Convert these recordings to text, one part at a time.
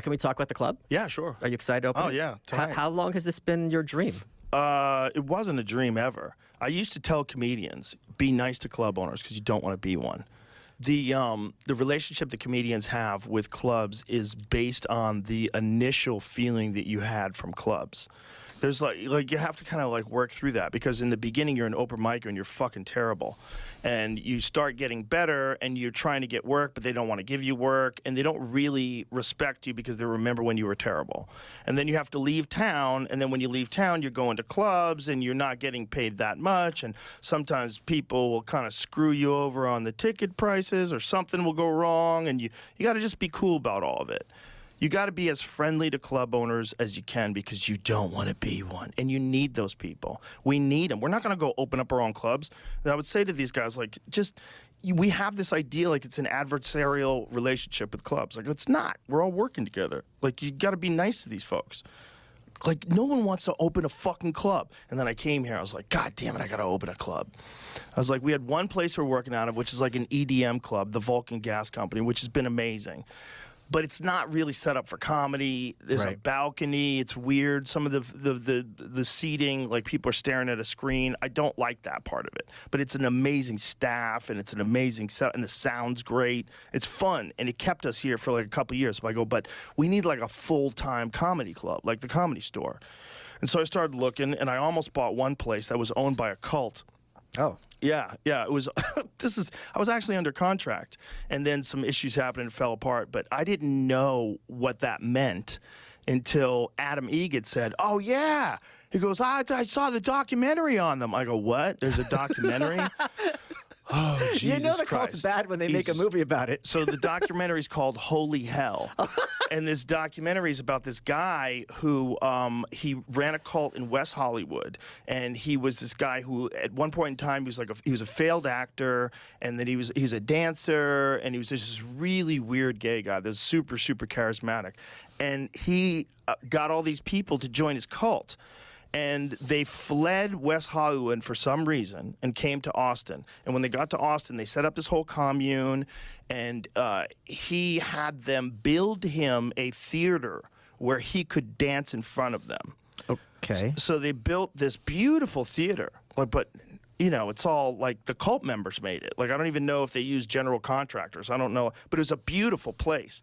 Can we talk about the club? Yeah, sure. Are you excited to open it? Oh, yeah. How long has this been your dream? It wasn't a dream ever. I used to tell comedians, be nice to club owners because you don't want to be one. The relationship that comedians have with clubs is based on the initial feeling that you had from clubs. There's like you have to kind of like work through that, because in the beginning you're an open micer and you're fucking terrible, and you start getting better and you're trying to get work, but they don't want to give you work and they don't really respect you because they remember when you were terrible. And then you have to leave town, and then when you leave town you're going to clubs and you're not getting paid that much, and sometimes people will kind of screw you over on the ticket prices or something will go wrong, and you got to just be cool about all of it. You got to be as friendly to club owners as you can, because you don't want to be one, and you need those people. We need them. We're not going to go open up our own clubs. And I would say to these guys, like, we have this idea like it's an adversarial relationship with clubs. Like, it's not. We're all working together. Like, you got to be nice to these folks. Like, no one wants to open a fucking club. And then I came here, I was like, God damn it, I got to open a club. I was like, we had one place we're working out of, which is like an EDM club, the Vulcan Gas Company, which has been amazing. But it's not really set up for comedy. There's a balcony. It's weird. Some of the seating, like people are staring at a screen. I don't like that part of it. But it's an amazing staff, and it's an amazing set, and the sound's great. It's fun, and it kept us here for like a couple of years. So I go, but we need like a full-time comedy club, like the Comedy Store. And so I started looking, and I almost bought one place that was owned by a cult. Oh. Yeah, it was, I was actually under contract, and then some issues happened and fell apart, but I didn't know what that meant until Adam Egget said, oh yeah. He goes, I saw the documentary on them. I go, what? There's a documentary? Oh, Jesus You know the Christ. cult's bad when they make a movie about it. So the documentary is called Holy Hell. And this documentary is about this guy who, he ran a cult in West Hollywood. And he was this guy who, at one point in time, he was a failed actor. And then he was a dancer. And he was just this really weird gay guy that was super, super charismatic. And he got all these people to join his cult. And they fled West Hollywood for some reason and came to Austin. And when they got to Austin, they set up this whole commune, and he had them build him a theater where he could dance in front of them. Okay. So they built this beautiful theater, but you know, it's all like the cult members made it. Like, I don't even know if they used general contractors. I don't know, but it was a beautiful place.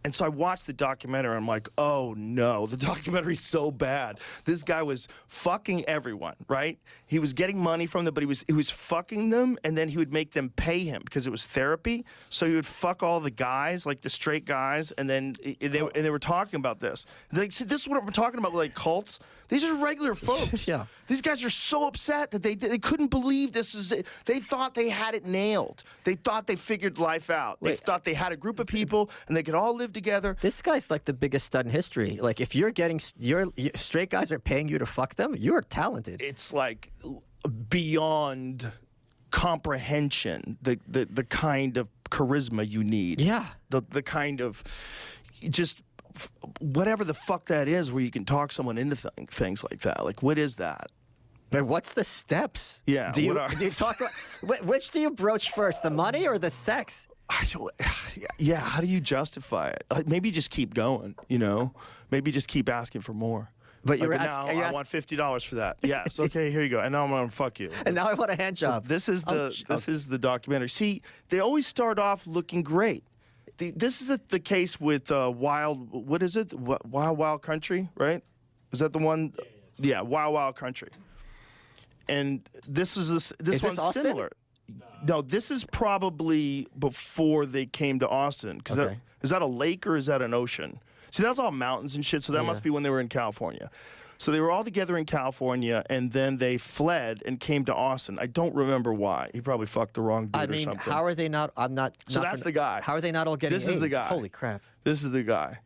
And so I watched the documentary, and I'm like, oh no, the documentary's so bad. This guy was fucking everyone, right? He was getting money from them, but he was fucking them, and then he would make them pay him because it was therapy. So he would fuck all the guys, like the straight guys, and then they were talking about this. Like, see, this is what I'm talking about, like cults. These are regular folks. Yeah. These guys are so upset that they couldn't believe this is it. They thought they had it nailed. They thought they figured life out. They thought they had a group of people and they could all live together. This guy's like the biggest stud in history. Like, if you're getting straight guys are paying you to fuck them, you're talented. It's like beyond comprehension, the kind of charisma you need. Yeah. The kind of just whatever the fuck that is, where you can talk someone into things like that. Like, what is that? But what's the steps? Yeah. Do you talk about, which do you broach first, the money or the sex? Yeah, how do you justify it? Like, maybe just keep going, you know? Maybe just keep asking for more. But I want $50 for that. Yes, okay, here you go. And now I'm gonna fuck you. And now I want a hand job. So this is the documentary. See, they always start off looking great. This is the case with what is it? Wild Wild Country, right? Is that the one? Yeah, Wild Wild Country. And this one's Austin? similar. No, this is probably before they came to Austin. Because is that a lake or is that an ocean? See, that's all mountains and shit, so that must be when they were in California. So they were all together in California, and then they fled and came to Austin. I don't remember why. He probably fucked the wrong dude or something. How are they not? I'm not. So that's the guy. How are they not all getting AIDS? This is the guy. Holy crap. This is the guy.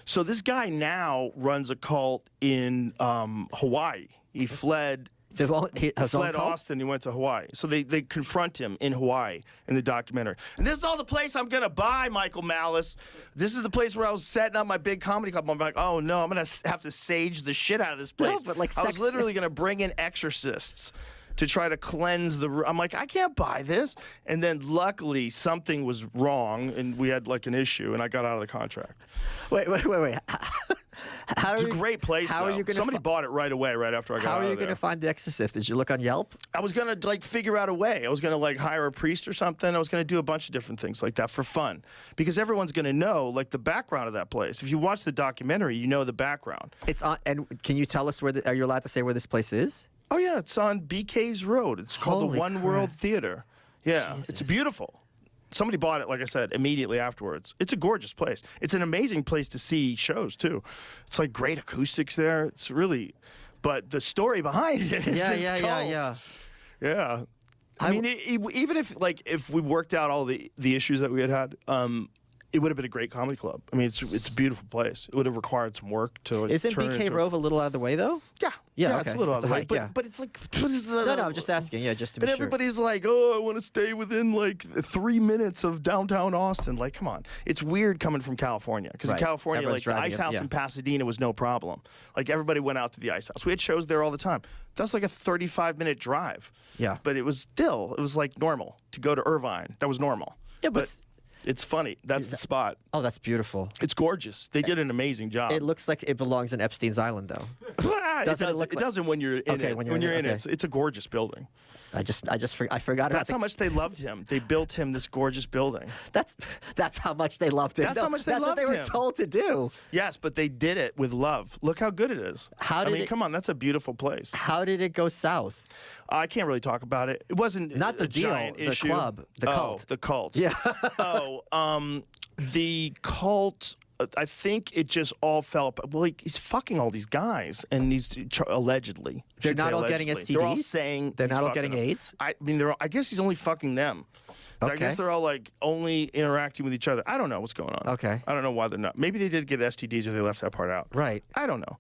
So this guy now runs a cult in Hawaii. He fled Austin, he went to Hawaii. So they confront him in Hawaii in the documentary. And this is all the place I'm going to buy, Michael Malice. This is the place where I was setting up my big comedy club. I'm like, oh no, I'm going to have to sage the shit out of this place. No, but like I was literally going to bring in exorcists. to try to cleanse the room. I'm like, I can't buy this. And then luckily something was wrong and we had like an issue and I got out of the contract. Wait. How It's are a you- great place. How are though. you gonna Somebody bought it right away, right after I got How out are you of there. going to find The Exorcist? Did you look on Yelp? I was gonna like figure out a way. I was gonna like hire a priest or something. I was gonna do a bunch of different things like that for fun, because everyone's gonna know like the background of that place. If you watch the documentary, you know the background. It's on. And can you tell us are you allowed to say where this place is? Oh yeah, it's on BK's Road. It's called Holy the One crap. World Theater. Yeah, it's Jesus. beautiful. Somebody bought it, like I said, immediately afterwards. It's a gorgeous place. It's an amazing place to see shows too. It's like great acoustics there. It's really, but the story behind it is this cult. Yeah. I mean, even if we worked out all the issues that we had, it would have been a great comedy club. I mean, it's a beautiful place. It would have required some work to Isn't turn it BK into Rove a little out of the way though? Yeah, Yeah, it's a okay. little out It's of a the way, hike, but, yeah. but it's like No, I'm just asking. Yeah, just to be But sure. everybody's like, oh, I want to stay within like 3 minutes of downtown Austin. Like, come on. It's weird coming from California. Because Right. in California, Everyone's like the driving Ice up, House yeah. in Pasadena was no problem. Like everybody went out to the Ice House. We had shows there all the time. That's like a 35-minute drive. Yeah. But it was like normal to go to Irvine. That was normal. Yeah, but it's funny. That's the spot. Oh, that's beautiful. It's gorgeous. They did an amazing job. It looks like it belongs in Epstein's Island, though. It doesn't when you're in Okay, it. when When you're you're in in it, it, it's a gorgeous building. I forgot That's about how much they loved him. They built him this gorgeous building. That's how much they loved him. That's how much they That's what loved they were him. told to do. Yes, but they did it with love. Look how good it is. How did I mean, it- come on, that's a beautiful place. How did it go south? I can't really talk about it. It wasn't Not the a deal, giant the issue. club, the cult. The cult. Yeah. The cult. I think it just all fell apart. Well, he's fucking all these guys, and he's allegedly. They're should not say all getting allegedly. They're all STDs? saying They're he's not all fucking getting them. AIDS? I mean, I guess he's only fucking them. I Okay. guess they're all like only interacting with each other. I don't know what's going on. Okay. I don't know why they're not. Maybe they did get STDs or they left that part out. Right. I don't know.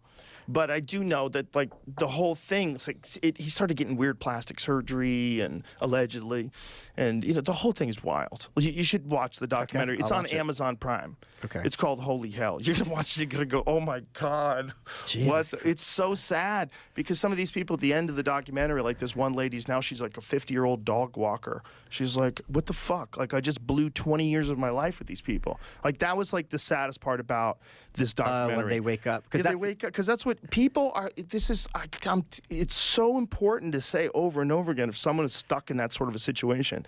But I do know that like the whole thing, it's like he started getting weird plastic surgery and allegedly, and the whole thing is wild. You should watch the documentary. It's I'll on watch it. Amazon Prime. Okay. It's called Holy Hell. You're gonna watch it. You're gonna go, oh my God, Jesus what? It's so sad because some of these people at the end of the documentary, like this one lady's now she's like a 50-year-old dog walker. She's like, what the fuck? Like I just blew 20 years of my life with these people. Like that was like the saddest part about this documentary. When they wake up, They wake up because that's what people are. It's so important to say over and over again if someone is stuck in that sort of a situation.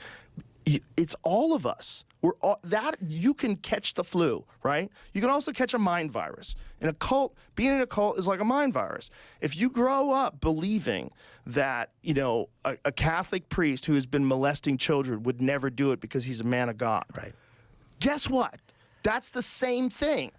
It's all of us. We're all, that you can catch the flu, right? You can also catch a mind virus. In a cult, being in a cult is like a mind virus. If you grow up believing that a Catholic priest who has been molesting children would never do it because he's a man of God, Right. guess what? That's the same thing.